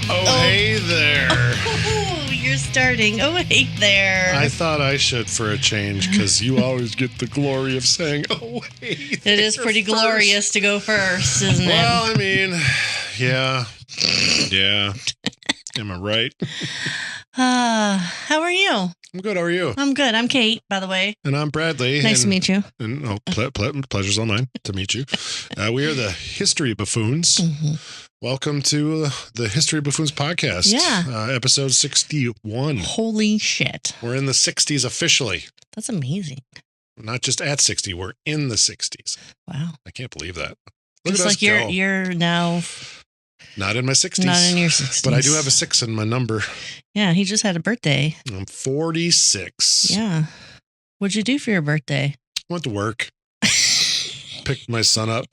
Oh, hey there. Oh, you're starting. Oh, hey there. I thought I should for a change because you always get the glory of saying, oh, hey there. It is pretty glorious to go first, isn't Well, I mean, yeah. Am I right? How are you? I'm good. How are you? I'm good. I'm Kate, by the way. And I'm Bradley. Nice to meet you. And pleasure's all mine to meet you. We are the History Buffoons. Mm-hmm. Welcome to the History Buffoons podcast. Yeah. Episode 61. Holy shit. We're in the 60s officially. That's amazing. Not just at 60, we're in the 60s. Wow. I can't believe that. Look Just at us like go. you're now Not in my 60s. not in your 60s. But I do have a 6 in my number. Yeah, he just had a birthday. I'm 46. Yeah. What'd you do for your birthday? Went to work. Picked my son up.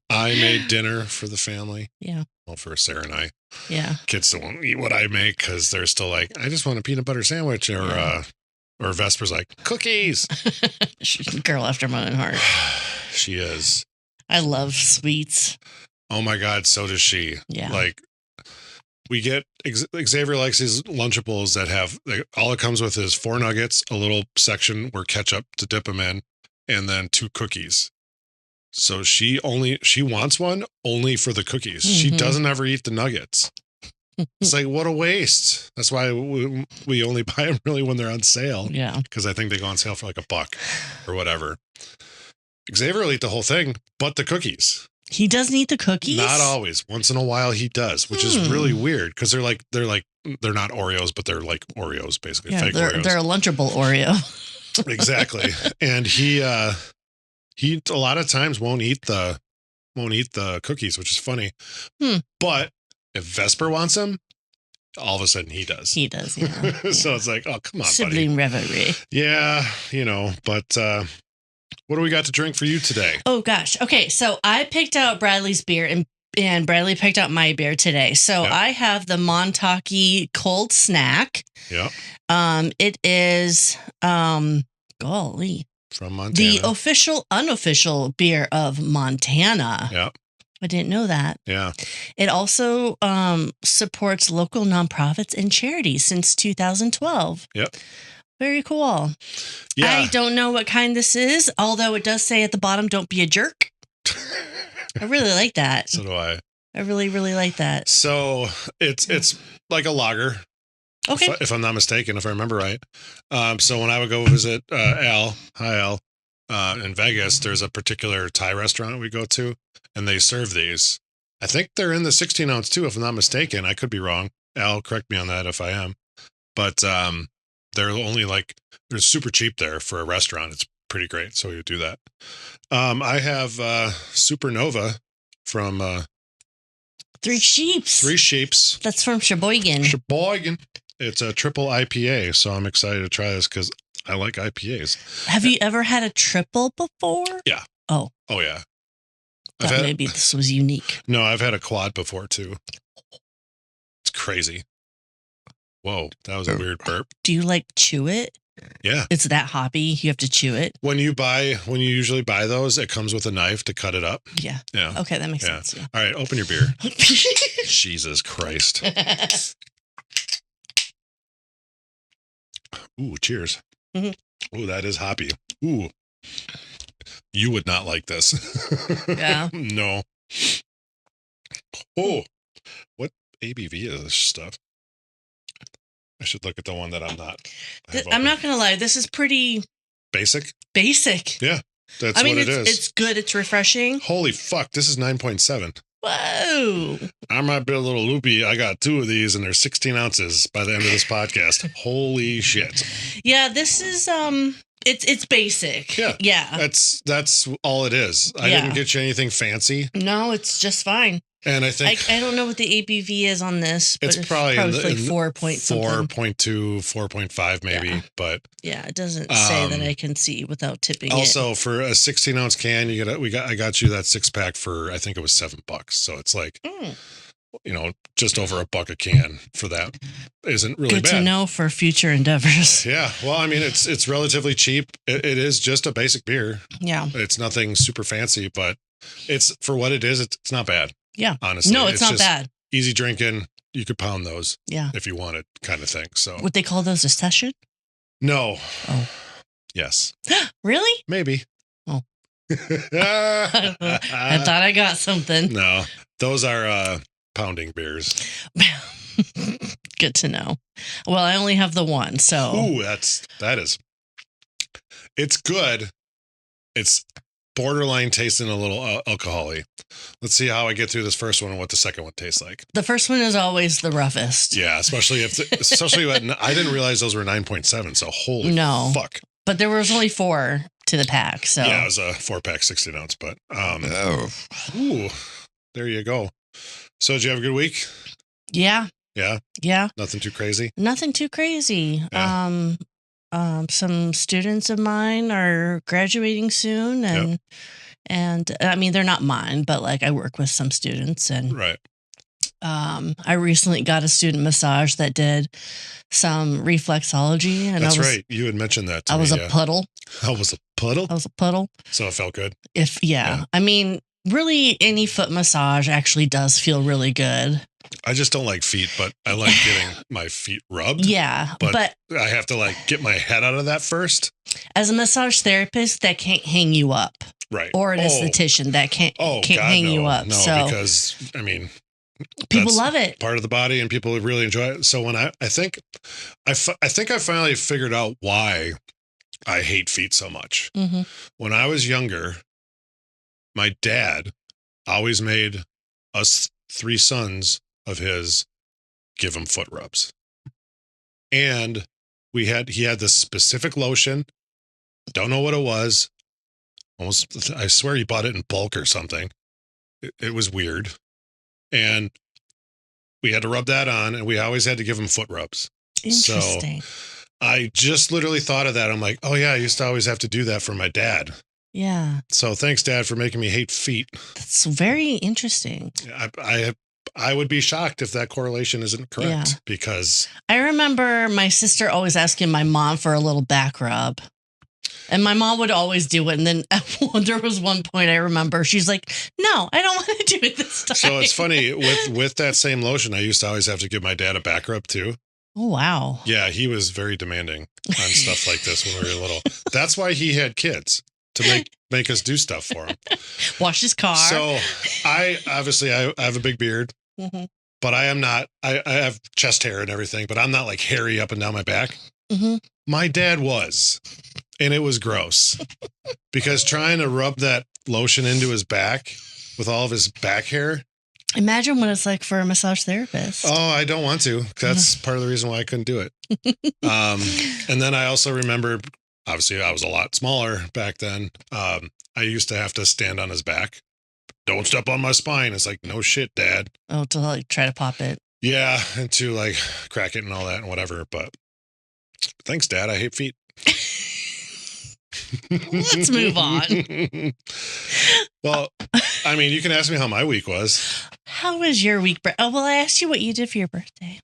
I made dinner for the family. Yeah. Well, for Sarah and I. Yeah. Kids still won't eat what I make because they're still like, I just want a peanut butter sandwich. Or Vesper's like, cookies. She's a girl after my own heart. She is. I love sweets. Oh my God, so does she. Yeah. Like, we get, Xavier likes his Lunchables that have, all it comes with is 4 nuggets, a little section where ketchup to dip them in, and then 2 cookies. So she wants one only for the cookies. Mm-hmm. She doesn't ever eat the nuggets. It's like, what a waste. That's why we only buy them really when they're on sale. Yeah. Because I think they go on sale for like $1 or whatever. Xavier will eat the whole thing, but the cookies. He doesn't eat the cookies? Not always. Once in a while he does, which is really weird because they're not Oreos, but they're like Oreos, basically. Yeah, fake Oreos. They're a Lunchable Oreo. Exactly. And he a lot of times won't eat the cookies, which is funny. But if Vesper wants them, all of a sudden he does. He does, yeah. So it's like, oh, come on, Sibling revelry. Yeah, but what do we got to drink for you today? Oh, gosh. Okay, so I picked out Bradley's beer, and Bradley picked out my beer today. So I have the Montauk Cold Snack. Yeah. It is, golly. From Montana. The official, unofficial beer of Montana. Yeah. I didn't know that. Yeah. It also supports local nonprofits and charities since 2012. Yep. Very cool. Yeah. I don't know what kind this is, although it does say at the bottom, don't be a jerk. I really like that. So do I. I really, really like that. So it's like a lager. Okay. If I'm not mistaken, if I remember right. So when I would go visit Al, in Vegas, there's a particular Thai restaurant we go to, and they serve these. I think they're in the 16 ounce too, if I'm not mistaken. I could be wrong. Al, correct me on that if I am. But they're only they're super cheap there for a restaurant. It's pretty great. So we would do that. I have Supernova from Three Sheeps. Three Sheeps. That's from Sheboygan. Sheboygan. It's a triple IPA, so I'm excited to try this because I like IPAs. Have you ever had a triple before? Yeah. Oh. Oh, yeah. Thought maybe this was unique. No, I've had a quad before, too. It's crazy. Whoa, that was a weird burp. Do you chew it? Yeah. It's that hoppy. You have to chew it. When you usually buy those, it comes with a knife to cut it up. Yeah. Yeah. Okay, that makes sense. Yeah. All right, open your beer. Jesus Christ. Ooh, cheers. Mm-hmm. Ooh, that is hoppy. Ooh. You would not like this. Yeah. No. Oh, what ABV is this stuff? I should look at the one that I'm not. I'm not going to lie. This is pretty basic. Yeah. That's what it is. It's good. It's refreshing. Holy fuck. This is 9.7. Whoa. I might be a little loopy. I got 2 of these and they're 16 ounces by the end of this podcast. Holy shit. Yeah, this is it's basic. Yeah. Yeah. That's all it is. I didn't get you anything fancy. No, it's just fine. And I think I don't know what the ABV is on this, but it's probably like 4 point something. 4.2, 4.5 maybe, yeah. But yeah, it doesn't say that I can see without tipping also, for a 16 ounce can, I got you that 6-pack for I think it was $7. So it's like just over $1 a can for that isn't really good bad. To know for future endeavors. Yeah. Well, I mean, it's relatively cheap. It is just a basic beer. Yeah. It's nothing super fancy, but it's for what it is. It's not bad. Yeah. Honestly. No, it's not just bad. easy drinking. You could pound those Yeah. if you wanted, kind of thing. So Would they call those a session? no. Oh. Yes. Really? Maybe. Oh. I thought I got something. No, those are pounding beers. Good to know. Well, I only have the one, so. Ooh, it's good. It's borderline tasting a little alcohol-y. Let's see how I get through this first one and what the second one tastes like. The first one is always the roughest. Yeah, especially when I didn't realize those were 9.7. So holy fuck. But there was only 4 to the pack. So yeah, it was a 4-pack, 16 ounce. But ooh, there you go. So did you have a good week? Yeah. Yeah. Yeah. Nothing too crazy. Nothing too crazy. Yeah. Some students of mine are graduating soon, and I mean they're not mine, but like I work with some students, and right. I recently got a student massage that did some reflexology, and that's right. You had mentioned that. I was a puddle. I was a puddle. I was a puddle. So it felt good. I mean, really, any foot massage actually does feel really good. I just don't like feet, but I like getting my feet rubbed. Yeah, but I have to like get my head out of that first. As a massage therapist, that can't hang you up. Right. Or an esthetician that can't hang you up. No, because I mean, people love it. Part of the body, and people really enjoy it. So when I think I finally figured out why I hate feet so much. Mm-hmm. When I was younger, my dad always made us 3 sons of his give him foot rubs, and he had this specific lotion. Don't know what it was. I swear he bought it in bulk or something. It was weird. And we had to rub that on, and we always had to give him foot rubs. Interesting. So I just literally thought of that. I'm like, oh yeah, I used to always have to do that for my dad. Yeah. So thanks, Dad, for making me hate feet. That's very interesting. I would be shocked if that correlation isn't correct, because I remember my sister always asking my mom for a little back rub. And my mom would always do it. And then there was one point I remember she's like, no, I don't want to do it this time. So it's funny with that same lotion, I used to always have to give my dad a back rub too. Oh, wow. Yeah, he was very demanding on stuff like this when we were little. That's why he had kids, to make us do stuff for him. Wash his car. So I have a big beard, mm-hmm. but I am not, I have chest hair and everything, but I'm not like hairy up and down my back. Mm-hmm. My dad was. And it was gross because trying to rub that lotion into his back with all of his back hair. Imagine what it's like for a massage therapist. Oh, I don't want to. That's part of the reason why I couldn't do it. And then I also remember, obviously I was a lot smaller back then. I used to have to stand on his back. Don't step on my spine. It's like, no shit, Dad. Oh, to like try to pop it. Yeah. And to like crack it and all that and whatever. But thanks, Dad. I hate feet. Let's move on. Well, I mean, you can ask me how my week was. How was your week? Oh, well, I asked you what you did for your birthday.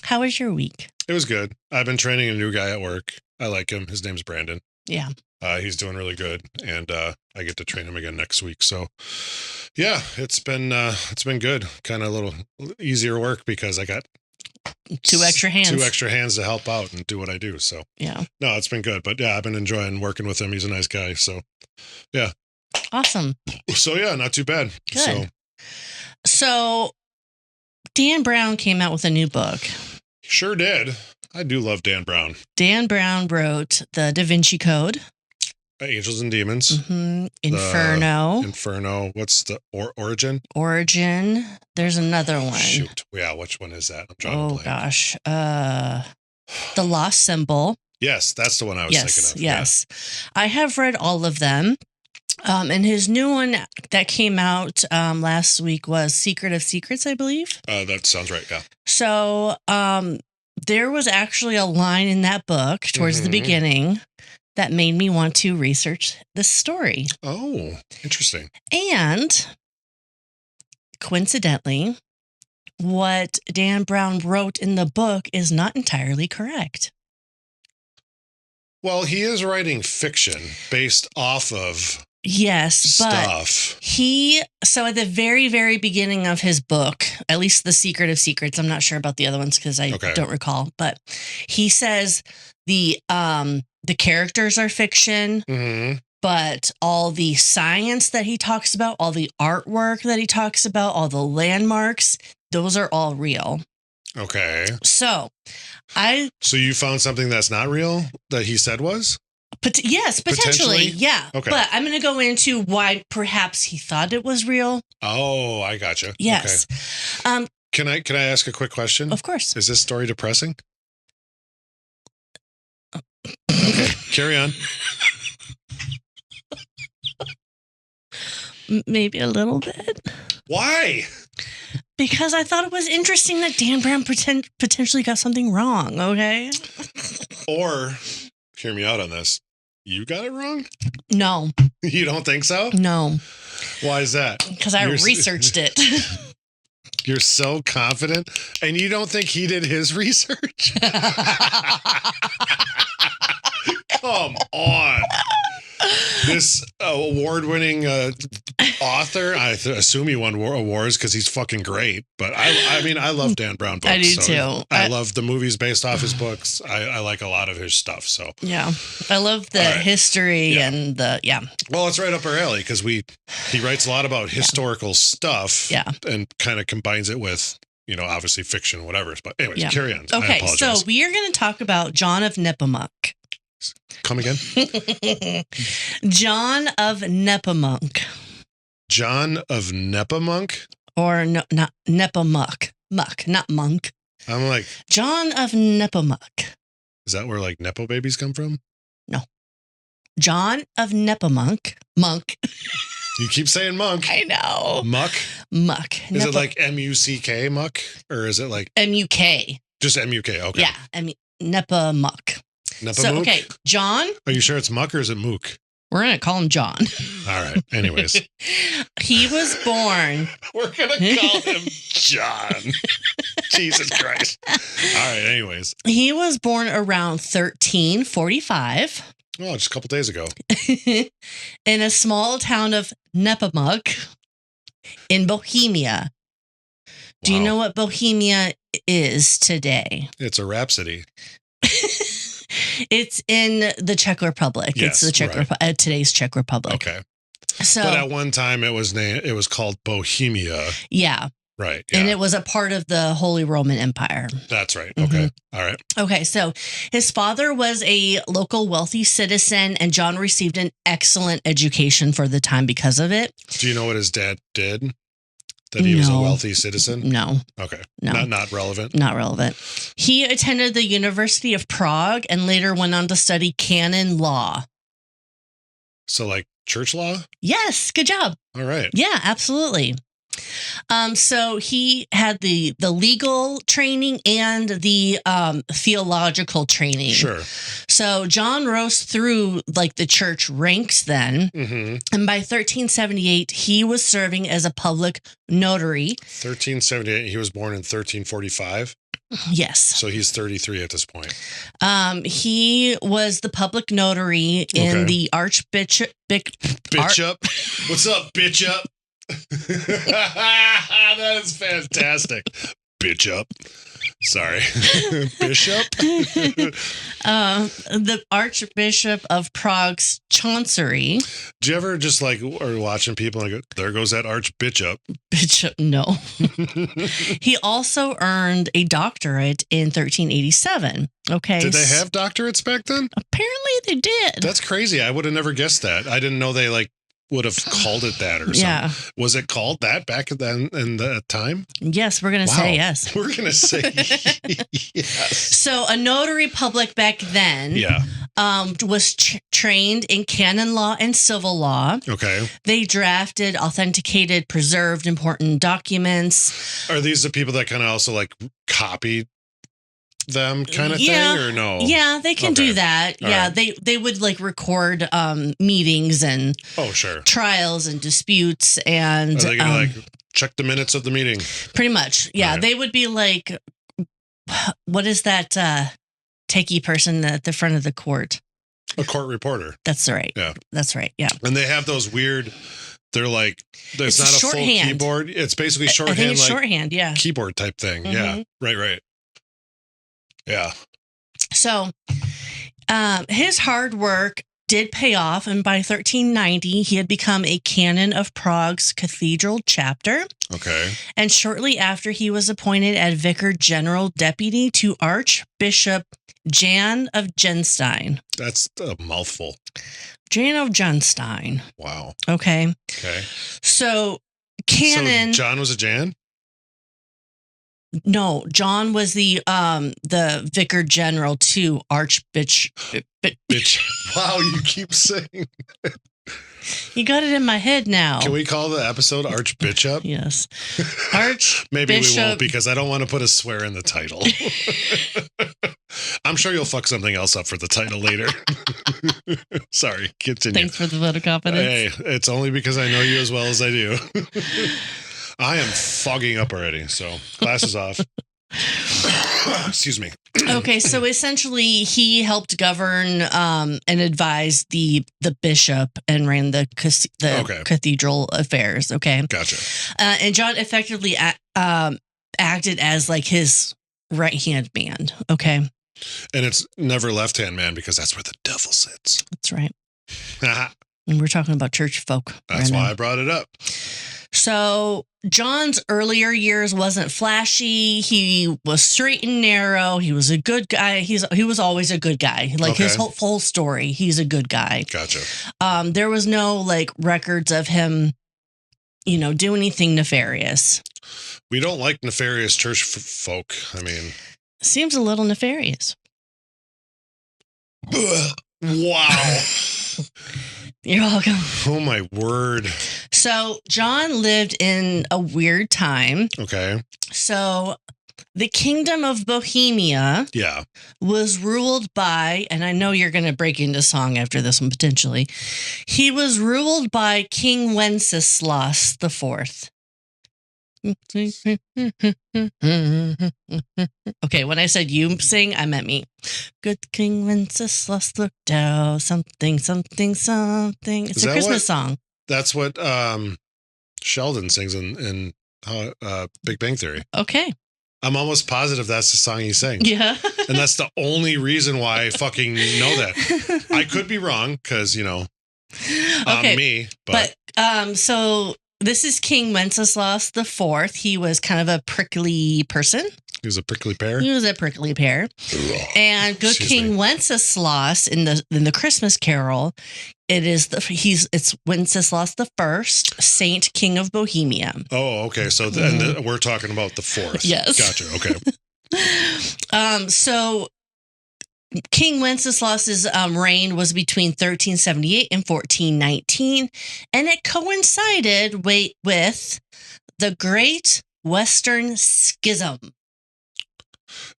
How was your week? It was good. I've been training a new guy at work. I like him. His name's Brandon. Yeah. He's doing really good. And I get to train him again next week. So yeah, it's been good. Kind of a little easier work because I got 2 extra hands to help out and do what I do. So yeah, no, it's been good, but yeah, I've been enjoying working with him. He's a nice guy. So yeah. Awesome. So yeah, not too bad. Good. So Dan Brown came out with a new book. Sure did. I do love Dan Brown. Dan Brown wrote the Da Vinci Code. Angels and Demons. Mm-hmm. Inferno. What's the Origin? Origin. There's another one. Shoot. Yeah, which one is that? I'm trying to blank. Gosh. The Lost Symbol. Yes, that's the one I was thinking of. Yes. Yeah. I have read all of them. And his new one that came out last week was Secret of Secrets, I believe. That sounds right, yeah. So there was actually a line in that book towards the beginning that made me want to research this story. Oh, interesting. And coincidentally, what Dan Brown wrote in the book is not entirely correct. Well, he is writing fiction based off of Yes, but stuff. so at the very, very beginning of his book, at least The Secret of Secrets, I'm not sure about the other ones because I don't recall, but he says the characters are fiction, but all the science that he talks about, all the artwork that he talks about, all the landmarks, those are all real. Okay. So you found something that's not real that he said was? Yes, potentially. Yeah. Okay. But I'm going to go into why perhaps he thought it was real. Oh, I gotcha. Yes. Okay. Can I ask a quick question? Of course. Is this story depressing? Okay, carry on. Maybe a little bit. Why? Because I thought it was interesting that Dan Brown potentially got something wrong, okay? Or, hear me out on this, you got it wrong? No. You don't think so? No. Why is that? Because I researched it. You're so confident, and you don't think he did his research? Come on. This award-winning author, I assume he won awards because he's fucking great. But I mean, I love Dan Brown books. I do too. I love the movies based off his books. I like a lot of his stuff. So yeah, I love the history and the Well, it's right up our alley because he writes a lot about historical stuff. Yeah, and kind of combines it with obviously fiction, whatever. But anyways, carry on. Okay, so we are going to talk about John of Nepomuk. Come again? John of Nepomuk. John of Nepomuk? Or no, not Nepomuk. Muck, not monk. I'm like... John of Nepomuk. Is that where like Nepo babies come from? No. John of Nepomuk. Monk. You keep saying monk. I know. Muck? Muck. Is it like M-U-C-K muck? Or is it like... M-U-K. Just M-U-K, okay. Yeah, Nepomuk. Nepomuk? So, okay, John. Are you sure it's muck or is it mook? We're going to call him John. All right. Anyways. He was born. We're going to call him John. Jesus Christ. All right. Anyways. He was born around 1345. Oh, just a couple days ago. In a small town of Nepomuk in Bohemia. Do you know what Bohemia is today? It's a rhapsody. It's in the Czech Republic. Yes, it's the today's Czech Republic. Okay. So, but at one time it was called Bohemia. Yeah. Right. Yeah. And it was a part of the Holy Roman Empire. That's right. Okay. All right. Okay. So his father was a local wealthy citizen, and John received an excellent education for the time because of it. Do you know what his dad did? That he was a wealthy citizen? No. Okay. No. Not relevant? Not relevant. He attended the University of Prague and later went on to study canon law. So like church law? Yes. Good job. All right. Yeah, absolutely. So he had the legal training and the theological training. Sure. So John rose through like the church ranks then. Mm-hmm. And by 1378, he was serving as a public notary. 1378, he was born in 1345. Yes. So he's 33 at this point. He was the public notary in the Archbishop. Bishop. What's up, Bishop? That is fantastic. Bitch up. Sorry. Bishop? The Archbishop of Prague's chancery. Do you ever just like are watching people and go, there goes that Archbishop? Bishop, no. He also earned a doctorate in 1387. Okay. Did they have doctorates back then? Apparently they did. That's crazy. I would have never guessed that. I didn't know they like would have called it that or something. Yeah. Was it called that back then in the time? Yes, we're going to say yes. We're going to say yes. So a notary public back then was trained in canon law and civil law. Okay. They drafted, authenticated, preserved important documents. Are these the people that kind of also like copied them kind of thing or no? Yeah, they can do that. All yeah, right. they would like record meetings and trials and disputes and are they gonna like check the minutes of the meeting? Pretty much. Yeah, they would be like, what is that techie person at the front of the court? A court reporter. That's right. Yeah. That's right. Yeah. And they have those weird, they're like, it's not a full keyboard. It's basically shorthand. I think it's like shorthand, yeah. Keyboard type thing. Mm-hmm. Yeah. Right. Yeah. So his hard work did pay off, and by 1390, he had become a canon of Prague's cathedral chapter. Okay. And shortly after, he was appointed as vicar general deputy to Archbishop Jan of Genstein. That's a mouthful. Jan of Genstein. Wow. Okay. Okay. So, canon. So John was a Jan? No, John was the vicar general to Archbishop. Bitch. Wow, you keep saying. You got it in my head now. Can we call the episode Archbishop? Yes. Archbishop. Maybe we won't, because I don't want to put a swear in the title. I'm sure you'll fuck something else up for the title later. Sorry, continue. Thanks for the vote of confidence. Hey, it's only because I know you as well as I do. I am fogging up already, so glasses off. Excuse me. Okay, so essentially he helped govern and advise the bishop and ran the cathedral affairs, okay? Gotcha. And John effectively acted as like his right-hand man, okay? And it's never left-hand man, because that's where the devil sits. That's right. And we're talking about church folk. That's why I brought it up. So John's earlier years wasn't flashy. He was straight and narrow. He was a good guy. He was always a good guy. Like his whole story, he's a good guy. Gotcha. There was no like records of him, do anything nefarious. We don't like nefarious church folk. I mean, seems a little nefarious. Wow. You're welcome. Oh, my word. So John lived in a weird time. Okay. So the kingdom of Bohemia was ruled by, and I know you're going to break into song after this one potentially. He was ruled by King Wenceslas IV. Okay, when I said you sing, I meant me. Good King Wenceslas looked down, something. It's a Christmas song. That's what Sheldon sings in Big Bang Theory. Okay. I'm almost positive that's the song he sang. Yeah. And that's the only reason why I fucking know that. I could be wrong, because, okay. Me. But so this is King Wenceslas IV. He was kind of a prickly person. He was a prickly pear? He was a prickly pear. And good King Wenceslas in the Christmas Carol, it's Wenceslas I, Saint King of Bohemia. Oh, okay. So we're talking about the fourth. Yes. Gotcha. Okay. So King Wenceslas's reign was between 1378 and 1419, and it coincided with the Great Western Schism.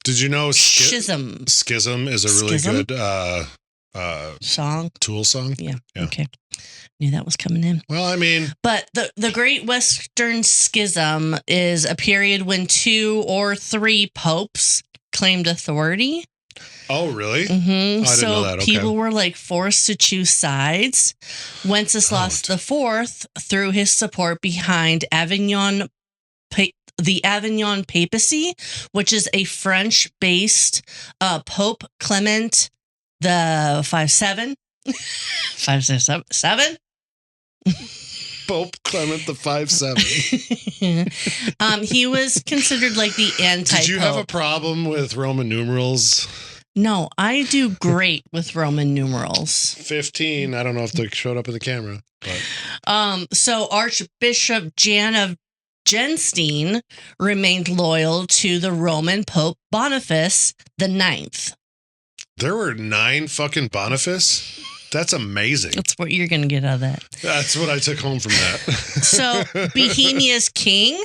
Did you know Schism is a really good song? Tool song? Yeah. Okay. Knew that was coming in. Well, I mean, but the Great Western Schism is a period when 2 or 3 popes claimed authority. Oh, really? Mm-hmm. Oh, I didn't know that. Okay. People were like forced to choose sides. Wenceslas IV threw his support behind the Avignon Papacy, which is a French-based Pope Clement the 5-7. 5-7. Pope Clement the 5-7. He was considered like the anti-pope. Did you have a problem with Roman numerals? No, I do great with Roman numerals. 15. I don't know if they showed up in the camera. But. So Archbishop Jan of Genstein remained loyal to the Roman Pope Boniface IX. There were 9 fucking Boniface? That's amazing. That's what you're going to get out of that. That's what I took home from that. So Bohemia's king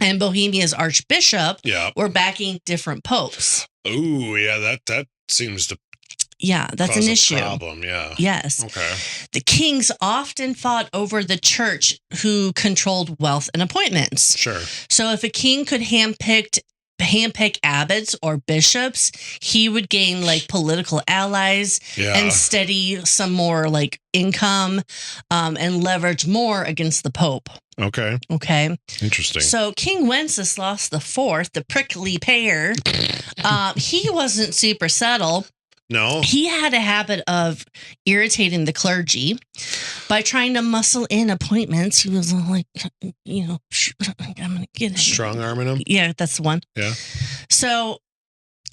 and Bohemia's archbishop were backing different popes. Oh, yeah, that seems to that's an issue. Problem, yeah. Yes. Okay. The kings often fought over the church, who controlled wealth and appointments. Sure. So if a king could handpick handpick abbots or bishops, he would gain like political allies and steady some more like income and leverage more against the Pope. Okay. Interesting. So King Wenceslas IV, the prickly pear, he wasn't super subtle. No. He had a habit of irritating the clergy by trying to muscle in appointments. He was like, I'm going to get it. Strong arming him? Yeah, that's the one. Yeah. So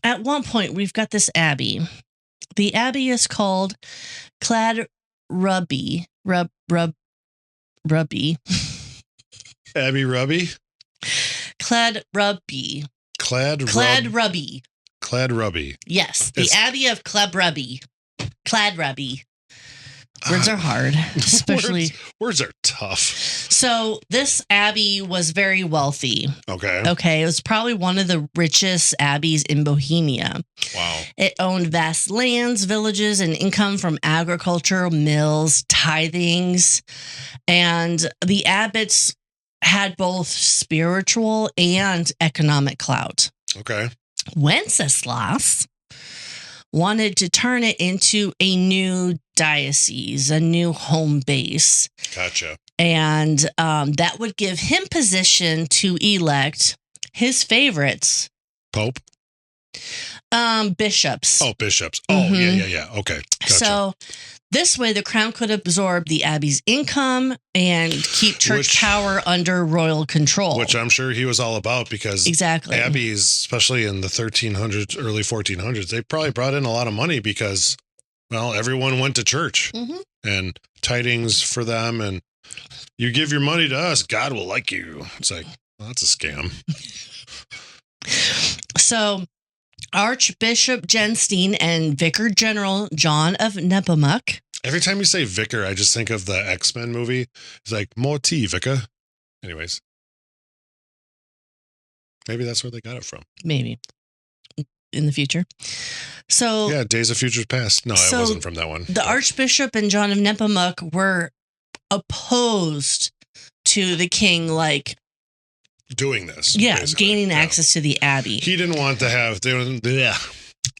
at one point, we've got this abbey. The abbey is called Kladruby. Rubby. Abbey Rubby? Kladruby. Kladruby. Yes, the Abbey of Kladruby. Words are hard, especially... Words are tough. So this abbey was very wealthy. Okay. It was probably one of the richest abbeys in Bohemia. Wow. It owned vast lands, villages, and income from agriculture, mills, tithings. And the abbots had both spiritual and economic clout. Okay. Wenceslas wanted to turn it into a new diocese, a new home base. Gotcha. And that would give him position to elect his favorites. Pope? Bishops. Oh, bishops. Oh, yeah. Okay. Gotcha. So this way, the crown could absorb the abbey's income and keep church power under royal control. Which I'm sure he was all about because abbeys, especially in the 1300s, early 1400s, they probably brought in a lot of money because, well, everyone went to church and tidings for them. And you give your money to us, God will like you. It's like, well, that's a scam. So Archbishop Jenstein and Vicar General John of Nepomuk. Every time you say vicar, I just think of the X-Men movie. It's like, more tea, vicar. Anyways. Maybe that's where they got it from. Maybe. In the future. So yeah, Days of Futures Past. No, it wasn't from that one. The Archbishop and John of Nepomuk were opposed to the king, like, doing this. Yeah, basically. Gaining access to the abbey. He didn't want to have, they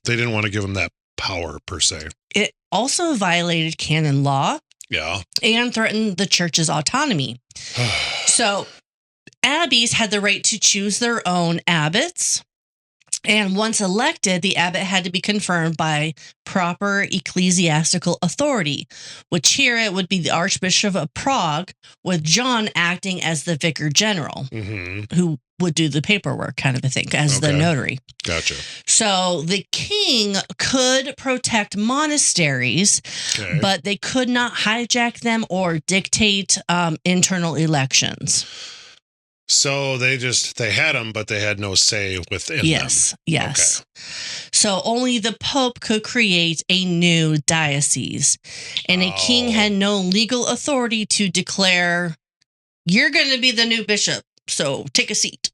didn't want to give him that power per se. It also violated canon law. Yeah. And threatened the church's autonomy. So abbeys had the right to choose their own abbots. And once elected, the abbot had to be confirmed by proper ecclesiastical authority, which here it would be the Archbishop of Prague, with John acting as the vicar general, who would do the paperwork kind of a thing, as the notary. Gotcha. So the king could protect monasteries, but they could not hijack them or dictate internal elections. So they had them, but they had no say within them. Yes. Okay. So only the Pope could create a new diocese, and a king had no legal authority to declare, you're going to be the new bishop, so take a seat.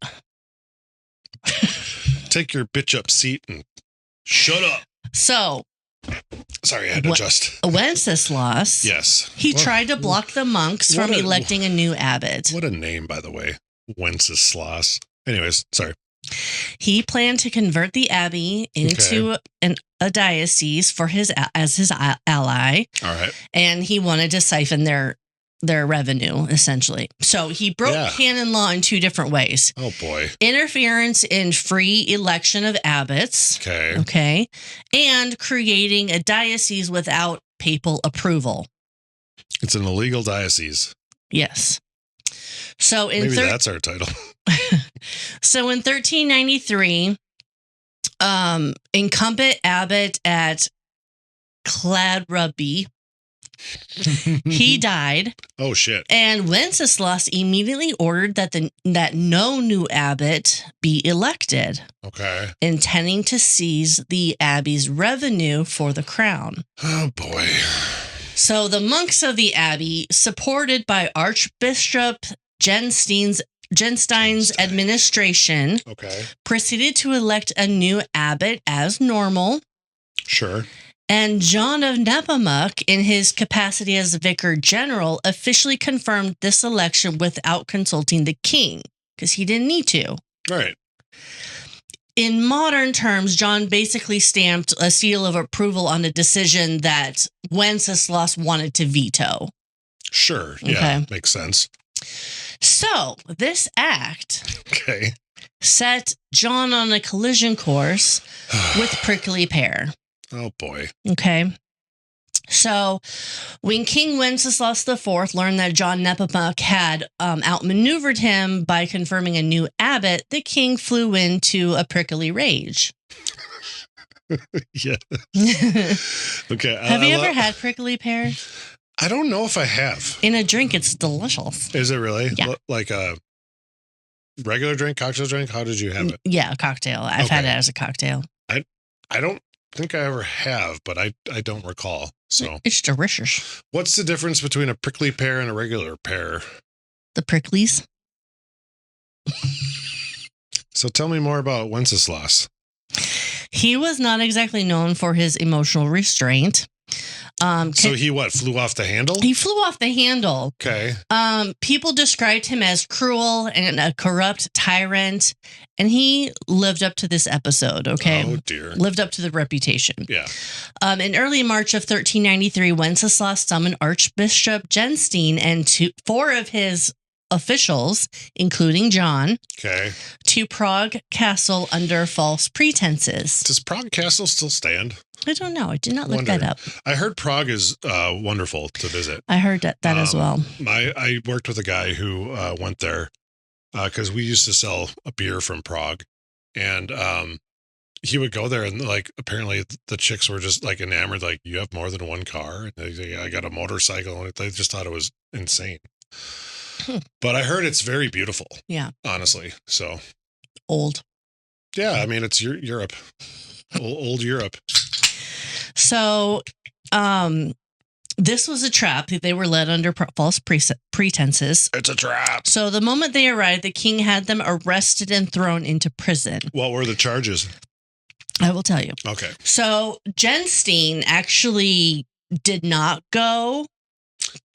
Take your bitch up seat and shut up. So... Sorry, I had to adjust. Wenceslas. Yes. He tried to block the monks from electing a new abbot. What a name, by the way. Wenceslas. Anyways, sorry. He planned to convert the abbey into a diocese as his ally. All right. And he wanted to siphon their revenue, essentially. So he broke canon law in two different ways. Oh, boy. Interference in free election of abbots. Okay. And creating a diocese without papal approval. It's an illegal diocese. Yes. So in maybe that's our title. So in 1393, incumbent abbot at Kladruby, he died. Oh shit! And Wenceslas immediately ordered that no new abbot be elected. Okay. Intending to seize the abbey's revenue for the crown. Oh boy. So the monks of the abbey, supported by Archbishop Jenstein's administration, proceeded to elect a new abbot as normal. Sure. And John of Nepomuk, in his capacity as vicar general, officially confirmed this election without consulting the king, because he didn't need to. Right. in modern terms, John basically stamped a seal of approval on a decision that Wenceslas wanted to veto. Sure. Yeah, makes sense. So this act okay. set John on a collision course with prickly pear. Oh, boy. Okay. So when King Wenceslas IV learned that John Nepomuk had outmaneuvered him by confirming a new abbot, the king flew into a prickly rage. Yeah. Okay. Have you ever had prickly pear? I don't know if I have. In a drink, it's delicious. Is it really? Yeah. Like a regular drink, cocktail drink? How did you have it? Yeah, a cocktail. I've had it as a cocktail. I don't think I ever have, but I don't recall. So it's delicious. What's the difference between a prickly pear and a regular pear? The pricklies. So tell me more about Wenceslas. He was not exactly known for his emotional restraint. So he flew off the handle? He flew off the handle. Okay. People described him as cruel and a corrupt tyrant, and he lived up to this episode, okay? Oh, dear. Lived up to the reputation. Yeah. In early March of 1393, Wenceslas summoned Archbishop Genstein and four of his officials, including John, to Prague Castle under false pretenses. Does Prague Castle still stand? I don't know. I did not look that up. I heard Prague is wonderful to visit. I heard that as well. I worked with a guy who went there because we used to sell a beer from Prague, and he would go there, and like apparently the chicks were just like enamored. Like, you have more than one car, and I got a motorcycle, and they just thought it was insane. But I heard it's very beautiful. Yeah, honestly. So old. Yeah, I mean it's Europe, old Europe. So, this was a trap. They were led under false pretenses. It's a trap. So the moment they arrived, the king had them arrested and thrown into prison. What were the charges? I will tell you. Okay. So Genstein actually did not go.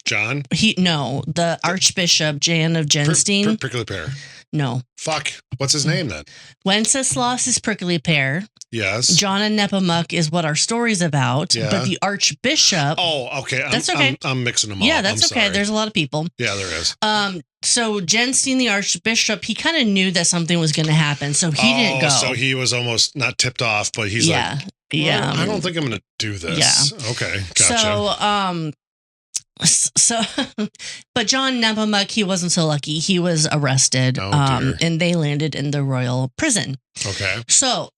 John? The Archbishop Jan of Genstein. Prickly pear. No. Fuck. What's his name then? Wenceslas is prickly pear. Yes. John of Nepomuk is what our story's about. Yeah. But the Archbishop. Oh, okay. That's okay. I'm mixing them all. Yeah, that's okay. There's a lot of people. Yeah, there is. So Genstein, the Archbishop, he kind of knew that something was going to happen, so he didn't go. So he was almost not tipped off, but he's like, yeah. I don't think I'm going to do this. Yeah. Okay, gotcha. So, but John Nepomuk, he wasn't so lucky. He was arrested, and they landed in the royal prison. Okay. So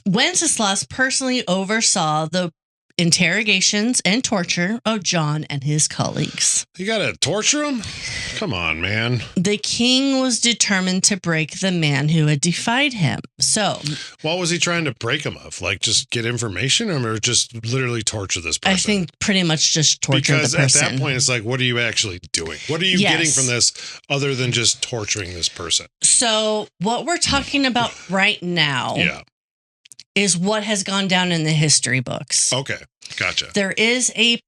Wenceslas personally oversaw the interrogations and torture of John and his colleagues. You gotta torture him? Come on, man. The king was determined to break the man who had defied him. So what was he trying to break him of? Like just get information or just literally torture this person? I think pretty much just torture the person. Because at that point, it's like, what are you actually doing? What are you getting from this other than just torturing this person? So what we're talking about right now is what has gone down in the history books. Okay, gotcha. There is a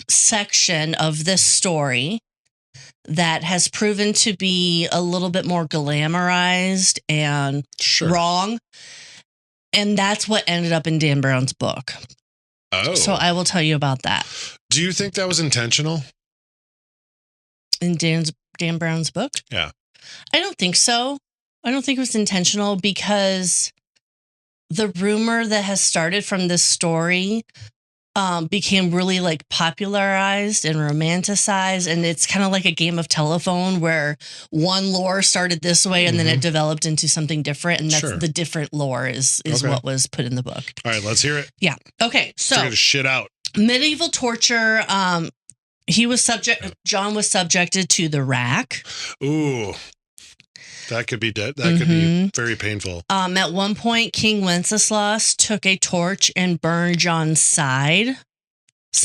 section of this story that has proven to be a little bit more glamorized and wrong. And that's what ended up in Dan Brown's book. Oh. So I will tell you about that. Do you think that was intentional? In Dan Brown's book? Yeah. I don't think so. I don't think it was intentional because the rumor that has started from this story became really like popularized and romanticized, and it's kind of like a game of telephone where one lore started this way and then it developed into something different, and that's the different lore is what was put in the book. All right, let's hear it. Yeah. Okay. So figure the shit out. Medieval torture. John was subjected to the rack. Ooh. That could be dead. That could be very painful. At one point, King Wenceslas took a torch and burned John's sides.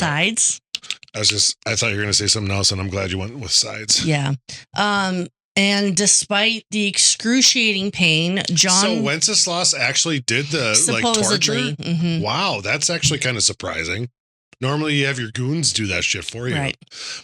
I thought you were going to say something else, and I'm glad you went with sides. Yeah. And despite the excruciating pain, John. So Wenceslas actually did the supposedly, torture? Wow, that's actually kind of surprising. Normally, you have your goons do that shit for you. Right.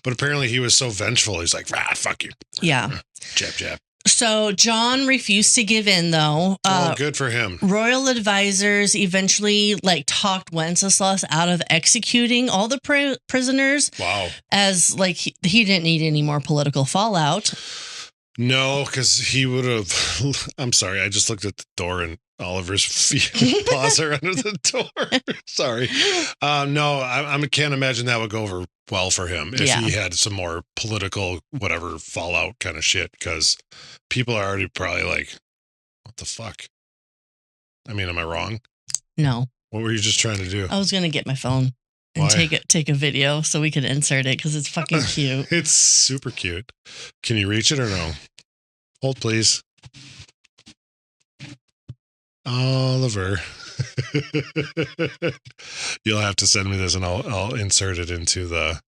But apparently, he was so vengeful. He's like, fuck you. Yeah. Jab, jab. So So John refused to give in, though. Good for him. Royal advisors eventually talked Wenceslas out of executing all the prisoners. Wow. As he didn't need any more political fallout. No, because he would have. I'm sorry. I just looked at the door and Oliver's feet paws are under the door. Sorry. No, I can't imagine that would go over well for him if he had some more political, whatever, fallout kind of shit. Because people are already probably like, what the fuck? I mean, am I wrong? No. What were you just trying to do? I was going to get my phone and take a video so we could insert it because it's fucking cute. It's super cute. Can you reach it or no? Hold, please. Oliver. You'll have to send me this and I'll insert it into the...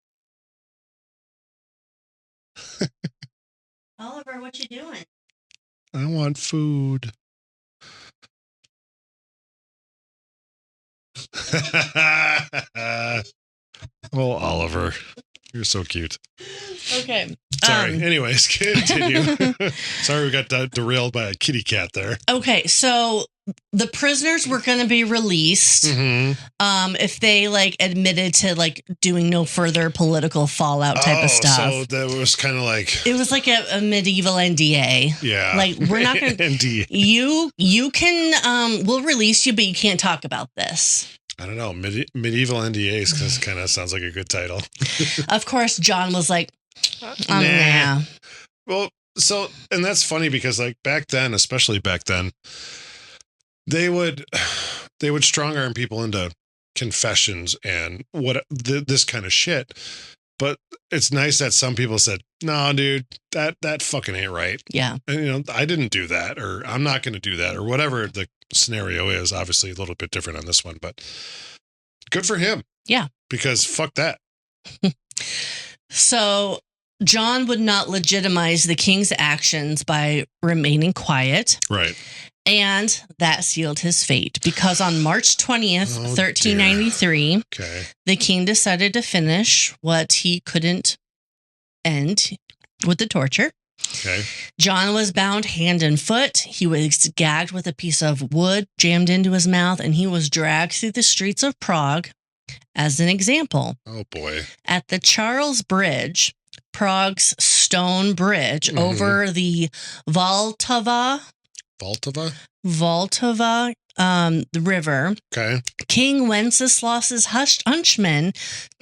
Oliver, what you doing? I want food. Oh, Oliver. You're so cute. Okay. Sorry. Anyways, continue. Sorry we got derailed by a kitty cat there. Okay, so the prisoners were going to be released if they admitted to doing no further political fallout type of stuff. So that was kind of it was like a medieval NDA. Yeah. We're not going to NDA. You can we'll release you, but you can't talk about this. I don't know. Medieval NDAs kind of sounds like a good title. Of course, John was like, nah. Nah. Well, and that's funny because back then, especially back then, they would strong arm people into confessions and this kind of shit. But it's nice that some people said, "No, dude, that fucking ain't right." Yeah. And I didn't do that, or I'm not going to do that, or whatever the scenario is. Obviously a little bit different on this one, but good for him. Yeah. Because fuck that. So John would not legitimize the king's actions by remaining quiet. Right. And that sealed his fate because on March 20th, 1393, the king decided to finish what he couldn't end with the torture. Okay. John was bound hand and foot. He was gagged with a piece of wood jammed into his mouth, and he was dragged through the streets of Prague as an example. Oh, boy. At the Charles Bridge, Prague's stone bridge over the Vltava, the river. Okay. King Wenceslas's huntsman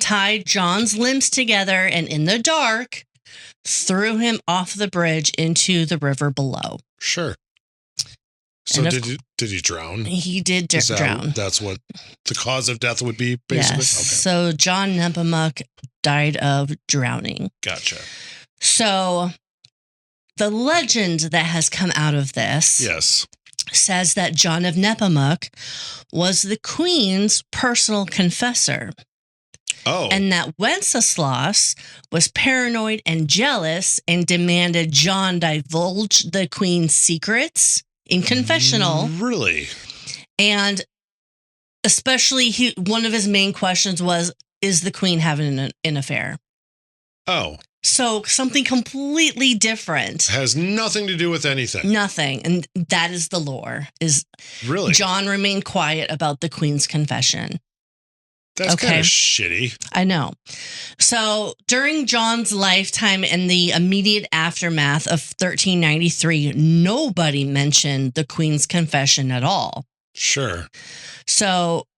tied John's limbs together and in the dark threw him off the bridge into the river below. Sure. So did he drown? He did drown. That's what the cause of death would be, basically? Yes. Okay. So John Nepomuk died of drowning. Gotcha. So the legend that has come out of this says that John of Nepomuk was the queen's personal confessor. Oh. And that Wenceslas was paranoid and jealous and demanded John divulge the queen's secrets in confessional. Really? And especially one of his main questions was, is the queen having an affair? Oh. So something completely different. Has nothing to do with anything. Nothing. And that is the lore. Is really? John remained quiet about the queen's confession. That's kind of shitty. I know. So during John's lifetime and the immediate aftermath of 1393, nobody mentioned the Queen's confession at all. Sure. So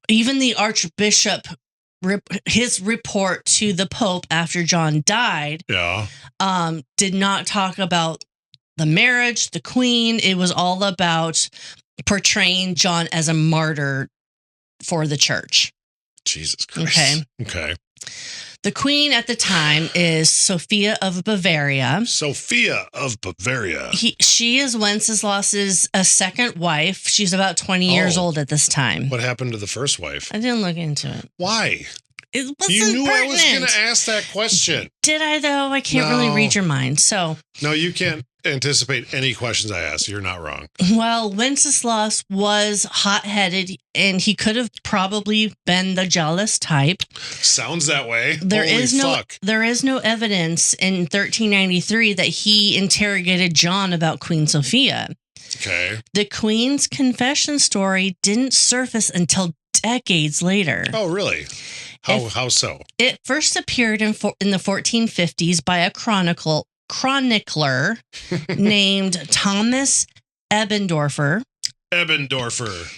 even the Archbishop, his report to the Pope after John died, did not talk about the marriage, the Queen. It was all about portraying John as a martyr for the church. Jesus Christ. Okay. The queen at the time is Sophia of Bavaria. She is Wenceslas's second wife. She's about 20 years old at this time. What happened to the first wife? I didn't look into it. Why? It wasn't You knew pertinent. I was going to ask that question. Did I, though? I can't really read your mind. So, no, you can't anticipate any questions I ask. You're not wrong. Well, Wenceslas was hot-headed, and he could have probably been the jealous type. Sounds that way. There is no evidence in 1393 that he interrogated John about Queen Sophia. Okay. The Queen's confession story didn't surface until decades later. Oh, really? How so? It first appeared in the 1450s by a chronicler named Thomas Ebbendorfer.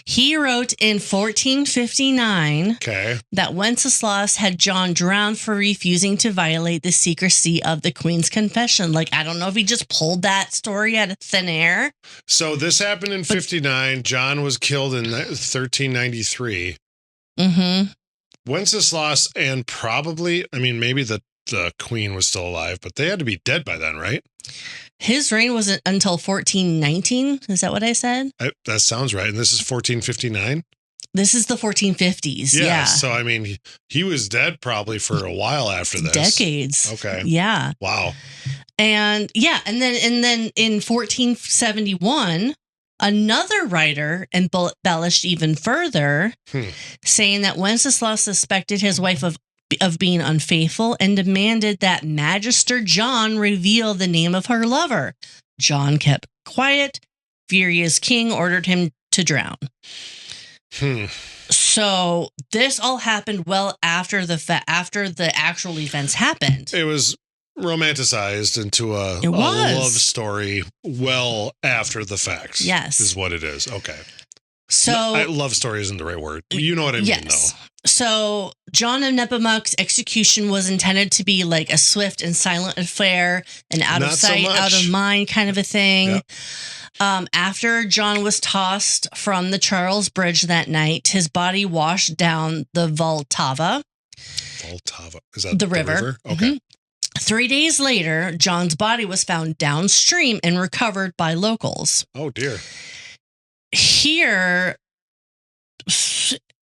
He wrote in 1459 that Wenceslas had John drowned for refusing to violate the secrecy of the Queen's confession. Like, I don't know if he just pulled that story out of thin air. So this happened in 59. John was killed in 1393. Mm-hmm. Wenceslas and probably, I mean, maybe the Queen was still alive, but they had to be dead by then, right? His reign wasn't until 1419. Is that what I said? That sounds right. And this is 1459? This is the 1450s. Yeah. So, I mean, he was dead probably for a while after this. Decades. Okay. Yeah. Wow. And and then in 1471, another writer embellished even further, saying that Wenceslas suspected his wife of being unfaithful and demanded that Magister John reveal the name of her lover. John kept quiet. Furious king ordered him to drown. So this all happened well after the actual events happened. It was romanticized into a love story well after the fact. Yes. Is what it is. Okay. So love story isn't the right word. You know what I mean, though. So John of Nepomuk's execution was intended to be like a swift and silent affair, an out of sight, out of mind kind of a thing. Yep. After John was tossed from the Charles Bridge that night, his body washed down the Vltava. Vltava. Is that the river? Okay. Mm-hmm. 3 days later, John's body was found downstream and recovered by locals. Oh, dear. Here,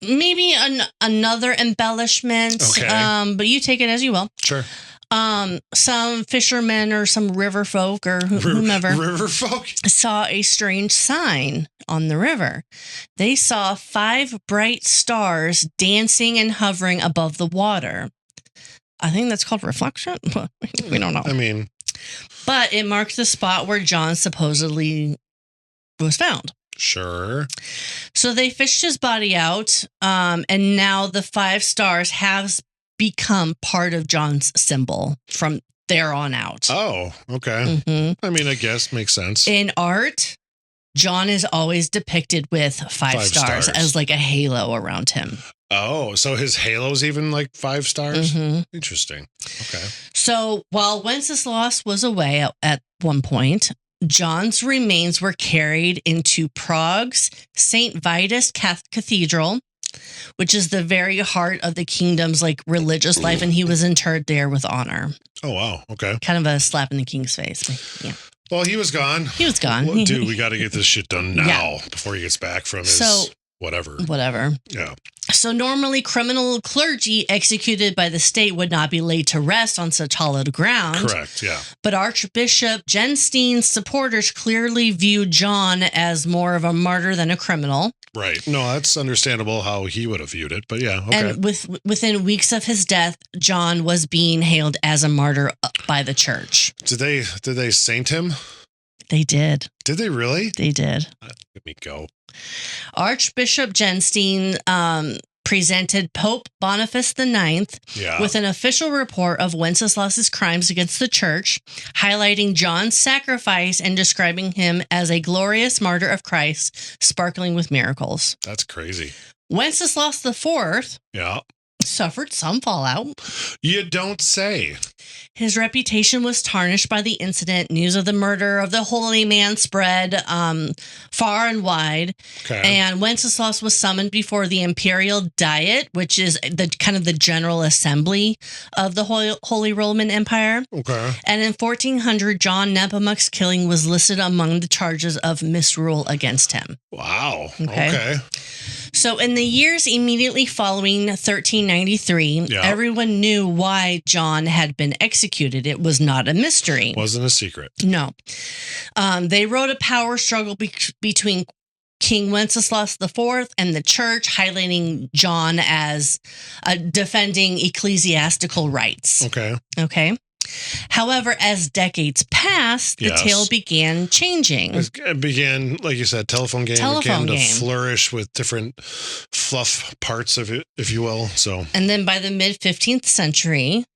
maybe another embellishment, but you take it as you will. Sure. Some fishermen or some river folk or whomever river folk saw a strange sign on the river. They saw 5 bright stars dancing and hovering above the water. I think that's called reflection. We don't know. I mean, but it marked the spot where John supposedly was found. Sure. So they fished his body out, and now the 5 stars have become part of John's symbol from there on out. Oh, okay. Mm-hmm. I mean, I guess makes sense. In art, John is always depicted with 5 stars as like a halo around him. Oh, so his halo's even like 5 stars? Mm-hmm. Interesting. Okay. So while Wenceslas was away at one point, John's remains were carried into Prague's St. Vitus Cathedral, which is the very heart of the kingdom's like religious life, and he was interred there with honor. Oh, wow. Okay. Kind of a slap in the king's face. But, yeah. Well, he was gone. He was gone. Well, dude, we got to get this shit done now before he gets back from his whatever. Yeah. So normally criminal clergy executed by the state would not be laid to rest on such hallowed ground. Correct, yeah. But Archbishop Genstein's supporters clearly viewed John as more of a martyr than a criminal. Right. No, that's understandable how he would have viewed it, but yeah, okay. And within weeks of his death, John was being hailed as a martyr by the church. Did they saint him? They did. Did they really? They did. Let me go. Archbishop Genstein presented Pope Boniface IX with an official report of Wenceslas's crimes against the church, highlighting John's sacrifice and describing him as a glorious martyr of Christ, sparkling with miracles. That's crazy. Wenceslas IV suffered some fallout. You don't say. His reputation was tarnished by the incident. News of the murder of the holy man spread far and wide. Okay. And Wenceslas was summoned before the imperial diet, which is the kind of the general assembly of the Holy Roman Empire. Okay. And in 1400, John Nepomuk's killing was listed among the charges of misrule against him. Wow. Okay. So in the years immediately following 1393, everyone knew why John had been executed. It was not a mystery. Wasn't a secret. No. They wrote a power struggle between King Wenceslas IV and the church, highlighting John as defending ecclesiastical rights. Okay. However, as decades passed, the tale began changing. It began, like you said, telephone game began to flourish with different fluff parts of it, if you will. So, and then by the mid 15th century,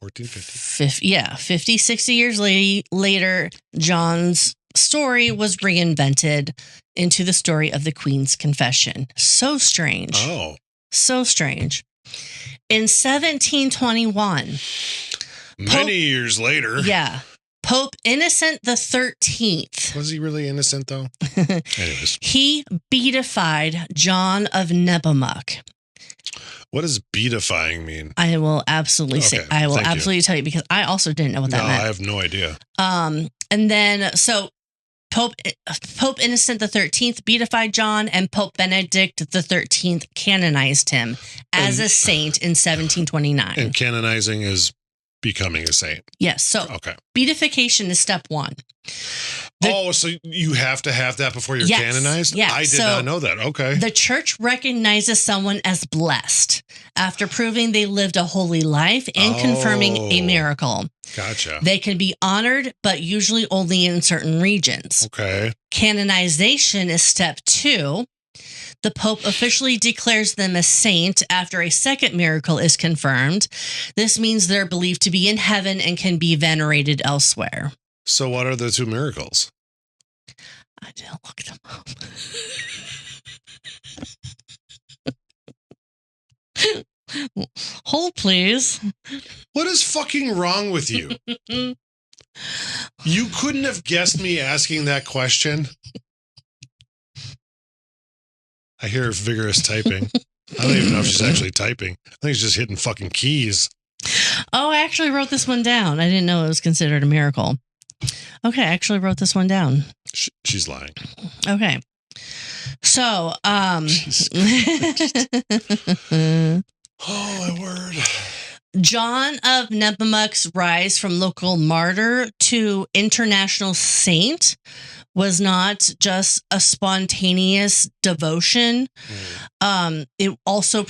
50, 60 years later, John's story was reinvented into the story of the Queen's Confession. So strange. Oh. So strange. In 1721... Many years later. Yeah. Pope Innocent XIII. Was he really innocent, though? Anyways. He beatified John of Nepomuk. What does beatifying mean? I will absolutely tell you, because I also didn't know what that meant. I have no idea. And then, so Pope Innocent XIII beatified John, and Pope Benedict XIII canonized him as a saint in 1729. And canonizing is becoming a saint. Yes. So beatification is step one. So you have to have that before you're canonized? Yeah. I did not know that. Okay. The church recognizes someone as blessed after proving they lived a holy life and confirming a miracle. Gotcha. They can be honored, but usually only in certain regions. Okay. Canonization is step two. The Pope officially declares them a saint after a second miracle is confirmed. This means they're believed to be in heaven and can be venerated elsewhere. So what are the two miracles? I didn't look them up. Hold, please. What is fucking wrong with you? You couldn't have guessed me asking that question. I hear vigorous typing. I don't even know if she's actually typing. I think she's just hitting fucking keys. Oh, I actually wrote this one down. I didn't know it was considered a miracle. Okay, I actually wrote this one down. She's lying. Okay. So, oh, my word. John of Nepomuk's rise from local martyr to international saint was not just a spontaneous devotion. It also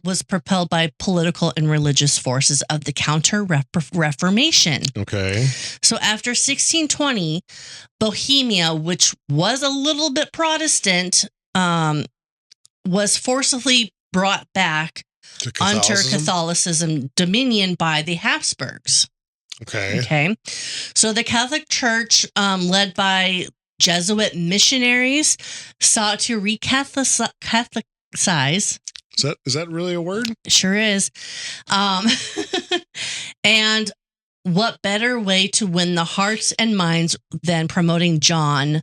was propelled by political and religious forces of the Counter Reformation. Okay. So after 1620, Bohemia, which was a little bit Protestant, was forcibly brought back under Catholicism dominion by the Habsburgs. Okay. So the Catholic Church, led by Jesuit missionaries, sought to recatholicize. Is that really a word? Sure is. And what better way to win the hearts and minds than promoting John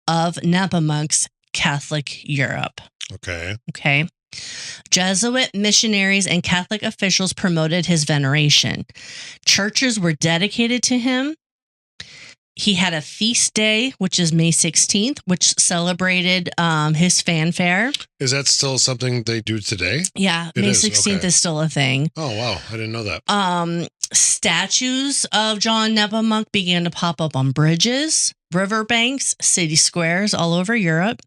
of Nepomuk's Catholic Europe? Okay. Jesuit missionaries and Catholic officials promoted his veneration. Churches were dedicated to him. He had a feast day, which is May 16th, which celebrated his fanfare. Is that still something they do today? Yeah, May 16th is still a thing. Oh, wow. I didn't know that. Statues of John Nepomuk began to pop up on bridges, riverbanks, city squares all over Europe.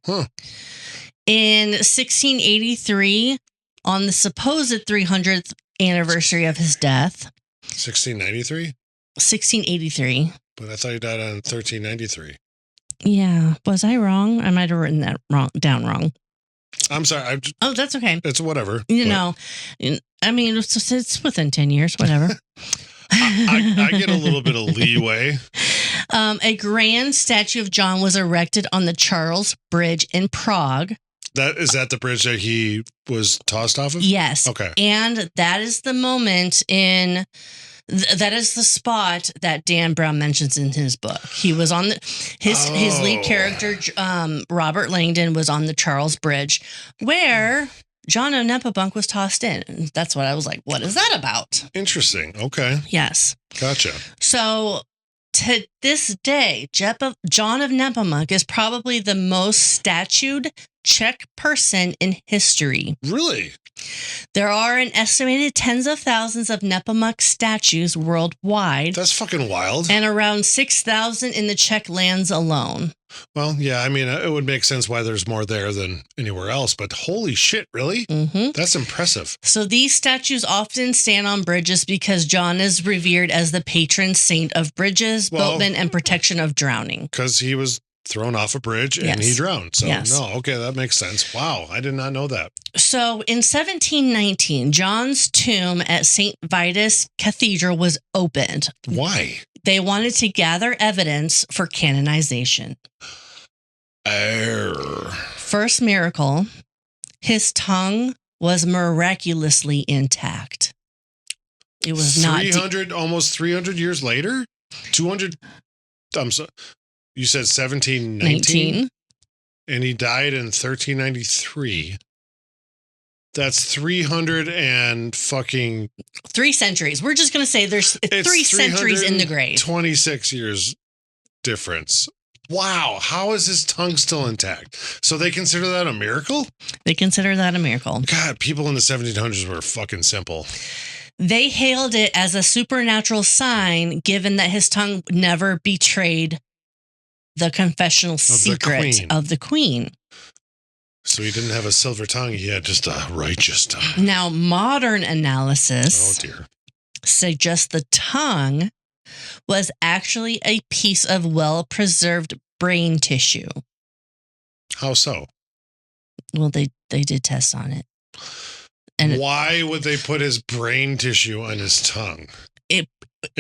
In 1683, on the supposed 300th anniversary of his death. 1693? 1683. But I thought he died on 1393. Yeah. Was I wrong? I might have written that down wrong. I'm sorry. Oh, that's okay. It's whatever. You know, I mean, it's within 10 years, whatever. I get a little bit of leeway. A grand statue of John was erected on the Charles Bridge in Prague. Is that the bridge that he was tossed off of? Yes. Okay. And that is the moment that is the spot that Dan Brown mentions in his book. He was on his lead character, Robert Langdon, was on the Charles Bridge where John of Nepomuk was tossed in. That's what I was like, what is that about? Interesting. Okay. Yes. Gotcha. So to this day, John of Nepomuk is probably the most statued Czech person in history. Really? There are an estimated tens of thousands of Nepomuk statues worldwide. That's fucking wild. And around 6,000 in the Czech lands alone. Well, yeah, I mean, it would make sense why there's more there than anywhere else, but holy shit, really? Mm-hmm. That's impressive. So these statues often stand on bridges because John is revered as the patron saint of bridges, boatmen, and protection of drowning. Because he was thrown off a bridge and he drowned. So, no, okay, that makes sense. Wow, I did not know that. So, in 1719, John's tomb at St. Vitus Cathedral was opened. Why? They wanted to gather evidence for canonization. First miracle, his tongue was miraculously intact. It was not... almost 300 years later? 200... I'm sorry. You said 1719? And he died in 1393. That's 300 and fucking... 3 centuries. We're just going to say there's 3 centuries in the grave. 26 years difference. Wow. How is his tongue still intact? So they consider that a miracle? They consider that a miracle. God, people in the 1700s were fucking simple. They hailed it as a supernatural sign, given that his tongue never betrayed the confessional secret of the queen. So he didn't have a silver tongue. He had just a righteous tongue. Now, modern analysis suggests the tongue was actually a piece of well-preserved brain tissue. How so? Well, they did tests on it. And why would they put his brain tissue on his tongue? It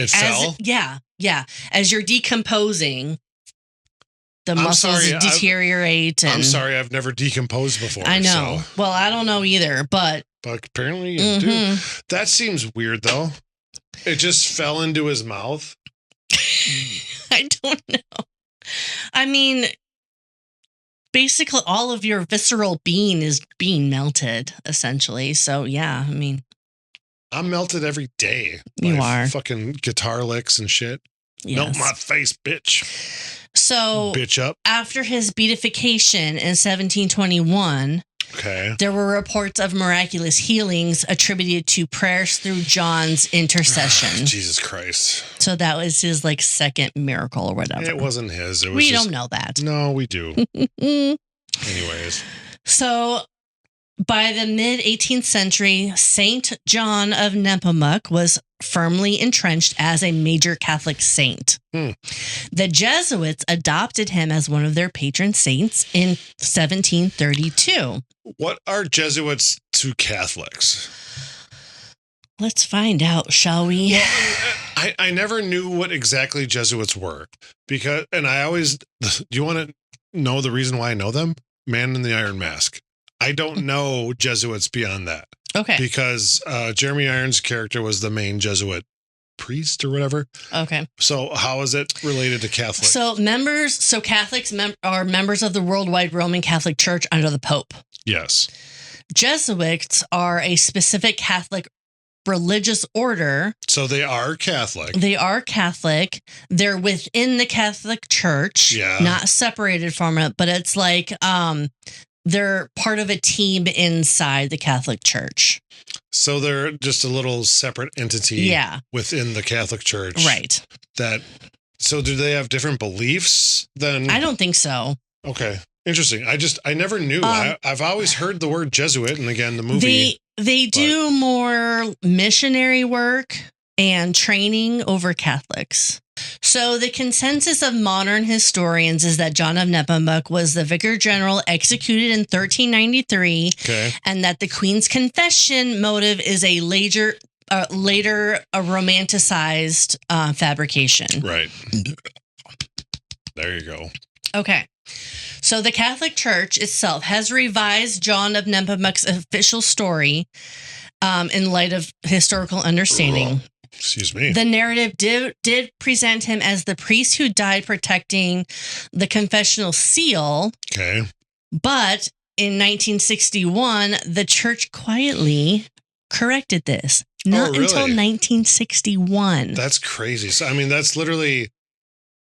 fell? Yeah. As you're decomposing, the muscles deteriorate. I'm sorry, I've never decomposed before. I know. So. Well, I don't know either, but apparently you do. That seems weird, though. It just fell into his mouth. I don't know. I mean, basically, all of your visceral being is being melted, essentially. So, yeah, I mean, I'm melted every day. You are. Fucking guitar licks and shit. Yes. Melt my face, bitch. So, bitch up. After his beatification in 1721, there were reports of miraculous healings attributed to prayers through John's intercession. Jesus Christ. So that was his second miracle or whatever. It wasn't his. It was we don't know that. No, we do. Anyways. So by the mid-18th century, Saint John of Nepomuk was firmly entrenched as a major Catholic saint. The Jesuits adopted him as one of their patron saints in 1732. What are Jesuits to Catholics? Let's find out, shall we? Well, I never knew what exactly Jesuits were and I always, do you want to know the reason why I know them? Man in the Iron Mask. I don't know Jesuits beyond that. Okay. Because Jeremy Irons' character was the main Jesuit priest or whatever. Okay. So how is it related to Catholics? So Catholics are members of the Worldwide Roman Catholic Church under the Pope. Yes. Jesuits are a specific Catholic religious order. So they are Catholic. They are Catholic. They're within the Catholic Church, not separated from it, but it's they're part of a team inside the Catholic Church. So they're just a little separate entity within the Catholic Church. Right. So do they have different beliefs than... I don't think so. Okay. Interesting. I never knew. I've always heard the word Jesuit, and again, the movie... They do more missionary work and training over Catholics. So the consensus of modern historians is that John of Nepomuk was the vicar general executed in 1393, and that the Queen's confession motive is a later romanticized fabrication. Right. There you go. Okay. So the Catholic Church itself has revised John of Nepomuk's official story in light of historical understanding. Excuse me. The narrative did present him as the priest who died protecting the confessional seal. Okay. But in 1961, the church quietly corrected this. Not until 1961. That's crazy. So, I mean, that's literally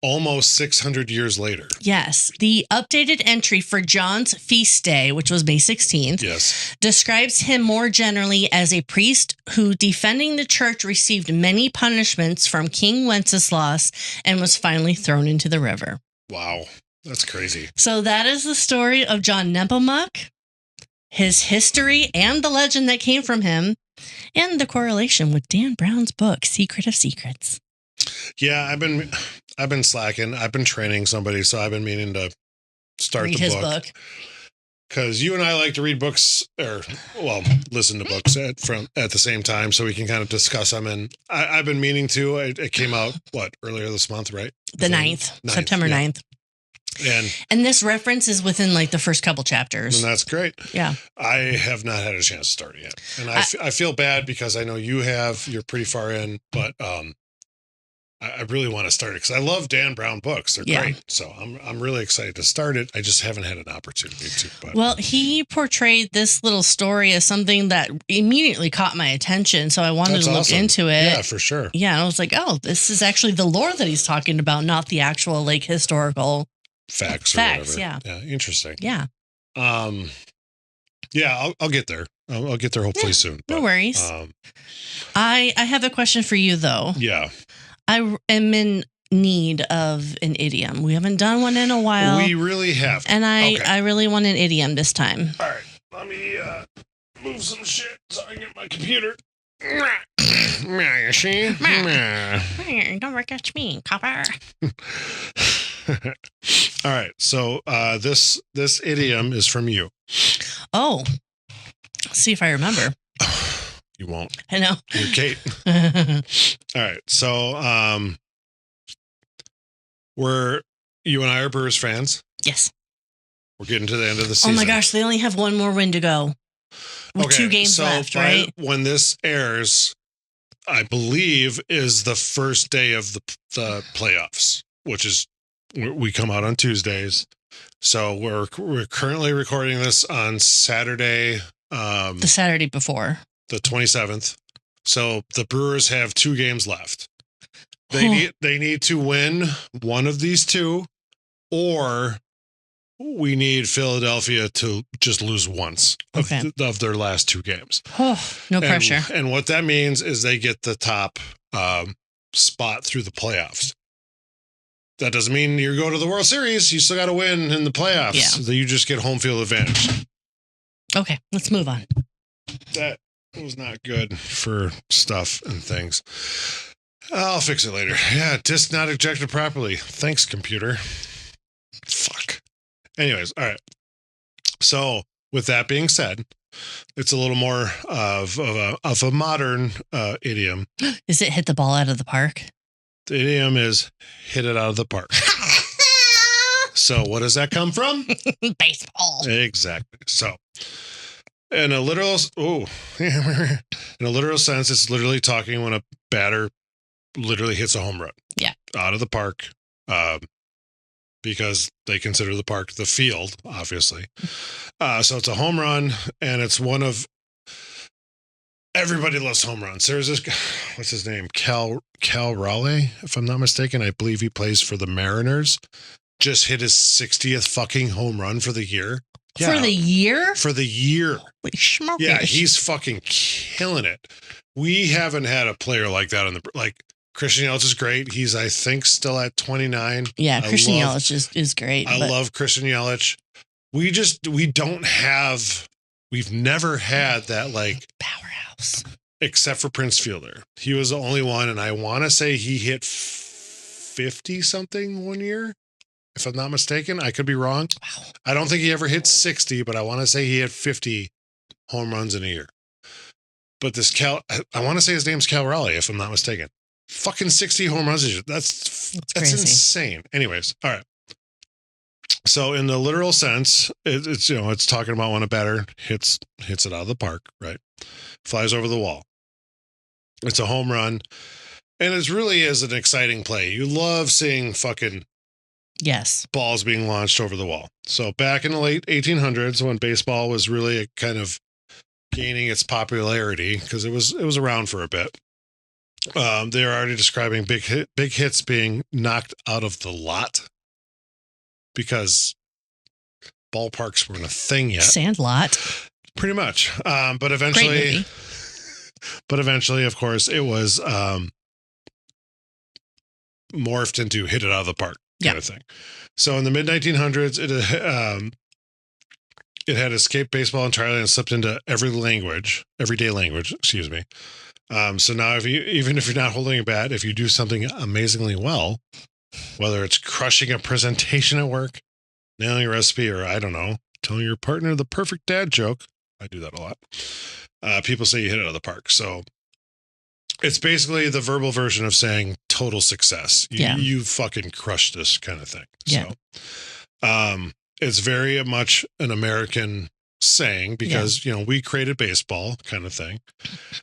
almost 600 years later. Yes. The updated entry for John's feast day, which was May 16th, yes, describes him more generally as a priest who, defending the church, received many punishments from King Wenceslas and was finally thrown into the river. Wow. That's crazy. So that is the story of John Nepomuk, his history and the legend that came from him, and the correlation with Dan Brown's book, Secret of Secrets. Yeah, I've been slacking. I've been training somebody, so I've been meaning to start Read the his book. Because you and I like to read books, listen to books at the same time, so we can kind of discuss them. And I've been meaning to. It came out, earlier this month, right? The 9th, September 9th. And this reference is within like the first couple chapters. And that's great. Yeah. I have not had a chance to start it yet. And I feel bad because I know you're pretty far in, but I really want to start it because I love Dan Brown books. They're great. So I'm really excited to start it. I just haven't had an opportunity to. But. Well, he portrayed this little story as something that immediately caught my attention. So I wanted to look into it. Yeah, for sure. Yeah. And I was like, oh, this is actually the lore that he's talking about, not the actual like historical facts. Or whatever. Yeah. Yeah. Interesting. Yeah. Yeah, I'll get there. I'll get there hopefully soon. But, no worries. I have a question for you though. Yeah. I am in need of an idiom. We haven't done one in a while. We really have. And I really want an idiom this time. All right. Let me move some shit so I can get my computer. Don't recast me, copper. All right. So this idiom is from you. Oh. Let's see if I remember. You won't. I know. You're Kate. All right. So you and I are Brewers fans. Yes. We're getting to the end of the season. Oh my gosh, they only have one more win to go. With 2 games left, right? When this airs, I believe is the first day of the playoffs, which is we come out on Tuesdays. So we're currently recording this on Saturday. The Saturday before. The 27th. So the Brewers have 2 games left. They need to win one of these 2, or we need Philadelphia to just lose once of their last 2 games. No pressure. And what that means is they get the top spot through the playoffs. That doesn't mean you go to the World Series. You still got to win in the playoffs. Yeah. So you just get home field advantage. Okay, let's move on. That was not good for stuff and things. I'll fix it later. Yeah, disk not ejected properly. Thanks, computer. Fuck. Anyways, all right. So with that being said, it's a little more of a modern idiom. Is it hit the ball out of the park? The idiom is hit it out of the park. So what does that come from? Baseball. Exactly. So in a literal sense, it's literally talking when a batter literally hits a home run. Yeah. Out of the park. Because they consider the park the field, obviously. So it's a home run, and it's one of everybody loves home runs. There's this guy, what's his name? Cal Raleigh, if I'm not mistaken. I believe he plays for the Mariners. Just hit his 60th fucking home run for the year. Yeah, for the year? For the year. Holy smokes. Yeah, he's fucking killing it. We haven't had a player like that on Christian Yelich is great. He's, I think, still at 29. Yeah, Christian Yelich is great. I love Christian Yelich. We've never had that powerhouse. Except for Prince Fielder. He was the only one, and I want to say he hit 50 something one year. If I'm not mistaken, I could be wrong. Wow. I don't think he ever hit 60, but I want to say he had 50 home runs in a year. But this I want to say his name's Cal Raleigh, if I'm not mistaken. Fucking 60 home runs. That's insane. Anyways, all right. So in the literal sense, it's talking about when a batter hits it out of the park, right? Flies over the wall. It's a home run. And it really is an exciting play. You love seeing fucking balls being launched over the wall. So back in the late 1800s, when baseball was really kind of gaining its popularity, because it was around for a bit. They're already describing big hits being knocked out of the lot because ballparks weren't a thing yet. Sandlot. Pretty much. But eventually, of course, it was morphed into hit it out of the park kind of thing. So in the mid 1900s, it had escaped baseball entirely and slipped into everyday language. Excuse me. So now, even if you're not holding a bat, if you do something amazingly well, whether it's crushing a presentation at work, nailing a recipe, or I don't know, telling your partner the perfect dad joke, I do that a lot. People say you hit it out of the park. So it's basically the verbal version of saying total success. You fucking crushed this kind of thing. Yeah. So, it's very much an American saying because, we created baseball kind of thing.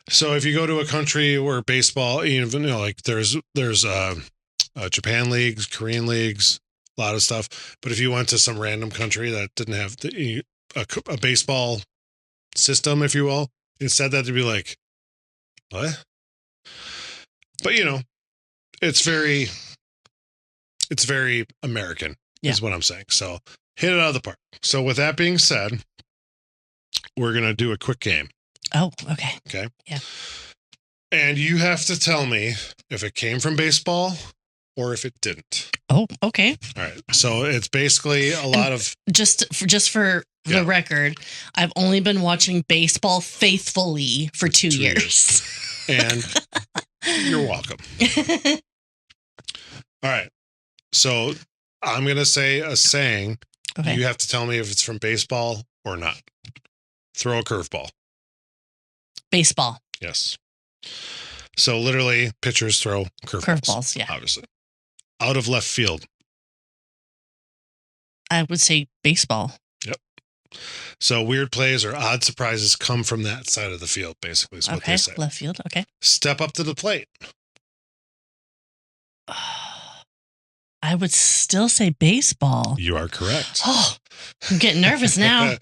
So if you go to a country where baseball, like there's Japan leagues, Korean leagues, a lot of stuff. But if you went to some random country that didn't have a baseball system, if you will, instead that to be like, what? But it's very American is what I'm saying. So hit it out of the park. So with that being said, we're going to do a quick game. Oh, okay. Okay. Yeah. And you have to tell me if it came from baseball or if it didn't. Oh, okay. All right. So it's basically a lot of... Just for the record, I've only been watching baseball faithfully for 2 years. And you're welcome. All right. So I'm going to say a saying. Okay. You have to tell me if it's from baseball or not. Throw a curveball. Baseball. Yes. So literally, pitchers throw curveballs. Curveballs, yeah. Obviously. Out of left field. I would say baseball. Yep. So weird plays or odd surprises come from that side of the field, basically, is what they say. Left field. Okay. Step up to the plate. I would still say baseball. You are correct. Oh, I'm getting nervous now.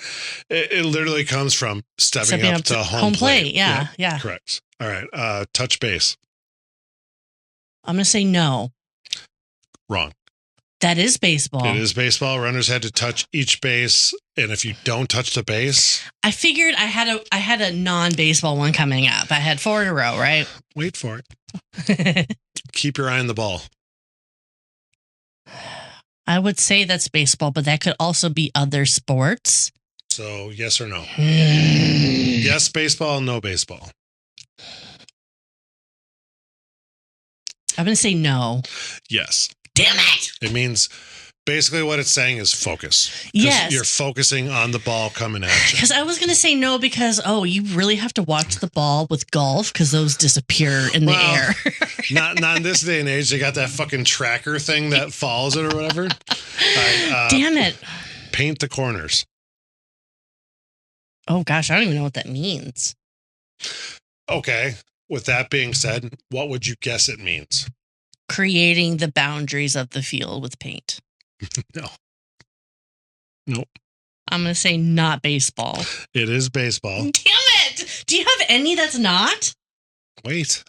It literally comes from stepping up to home plate. Yeah. Correct. All right. Touch base. I'm going to say no. Wrong. That is baseball. It is baseball. Runners had to touch each base, and if you don't touch the base, I figured I had a non-baseball one coming up. I had 4 in a row, right? Wait for it. Keep your eye on the ball. I would say that's baseball, but that could also be other sports. So yes or no? Yes, baseball, no baseball. I'm going to say no. Yes. Damn it. It means basically what it's saying is focus. Yes. You're focusing on the ball coming at you. Because I was going to say no because, you really have to watch the ball with golf because those disappear in the air. not in this day and age. They got that fucking tracker thing that follows it or whatever. Damn it. Paint the corners. Oh, gosh. I don't even know what that means. Okay. With that being said, what would you guess it means? Creating the boundaries of the field with paint. No. Nope. I'm going to say not baseball. It is baseball. Damn it! Do you have any that's not? Wait.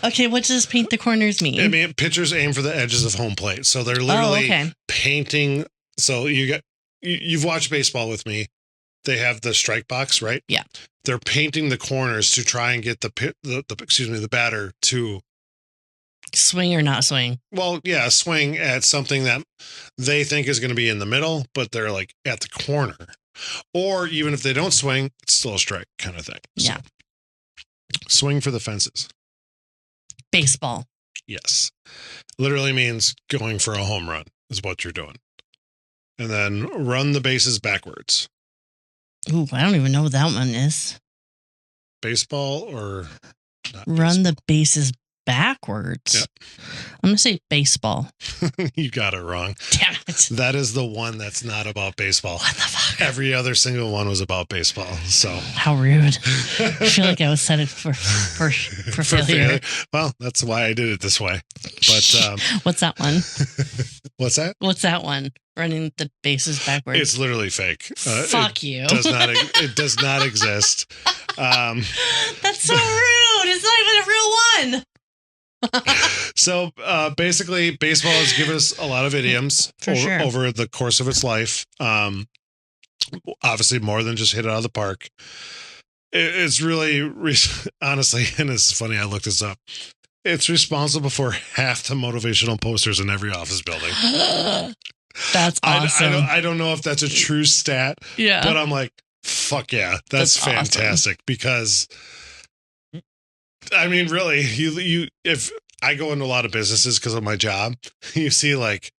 Okay, what does paint the corners mean? I mean, pitchers aim for the edges of home plate. So they're literally painting. So you've watched baseball with me. They have the strike box, right? Yeah. They're painting the corners to try and get the batter to swing or not swing. Well, yeah, swing at something that they think is going to be in the middle, but they're like at the corner. Or even if they don't swing, it's still a strike kind of thing. Yeah. So, swing for the fences. Baseball. Yes. Literally means going for a home run is what you're doing. And then run the bases backwards. Ooh, I don't even know what that one is. Baseball or not run the bases backwards. Yep. I'm going to say baseball. You got it wrong. Damn it. That is the one that's not about baseball. What the fuck? Every other single one was about baseball. So how rude. I feel like I was set for failure. Well, that's why I did it this way. But what's that one? What's that? What's that one? Running the bases backwards. It's literally fake. Fuck you. It does not exist. That's so rude. It's not even a real one. So basically, baseball has given us a lot of idioms over the course of its life. Obviously, more than just hit it out of the park. It's really, honestly, and it's funny, I looked this up. It's responsible for half the motivational posters in every office building. That's awesome. I don't know if that's a true stat, but I'm like, fuck yeah, that's fantastic. Awesome. Because, I mean, really, you if I go into a lot of businesses because of my job, you see like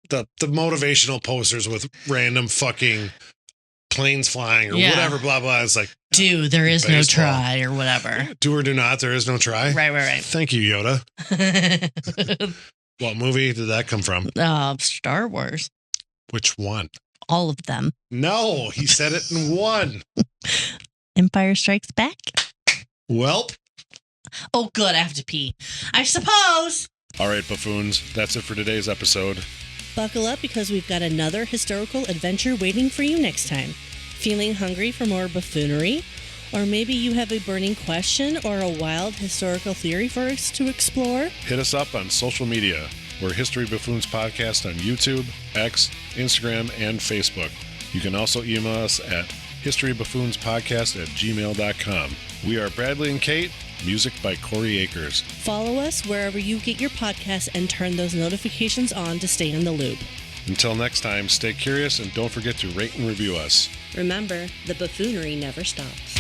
the motivational posters with random fucking planes flying or whatever, blah, blah. It's like, do, there is baseball. No try or whatever. Do or do not, there is no try. Right. Thank you, Yoda. What movie did that come from? Star Wars. Which one? All of them. No, he said it in one. Empire Strikes Back. Well. Oh, good. I have to pee. I suppose. All right, buffoons. That's it for today's episode. Buckle up because we've got another historical adventure waiting for you next time. Feeling hungry for more buffoonery? Or maybe you have a burning question or a wild historical theory for us to explore? Hit us up on social media. We're History Buffoons Podcast on YouTube, X, Instagram, and Facebook. You can also email us at historybuffoonspodcast@gmail.com. We are Bradley and Kate. Music by Corey Akers. Follow us wherever you get your podcasts and turn those notifications on to stay in the loop. Until next time, stay curious and don't forget to rate and review us. Remember, the buffoonery never stops.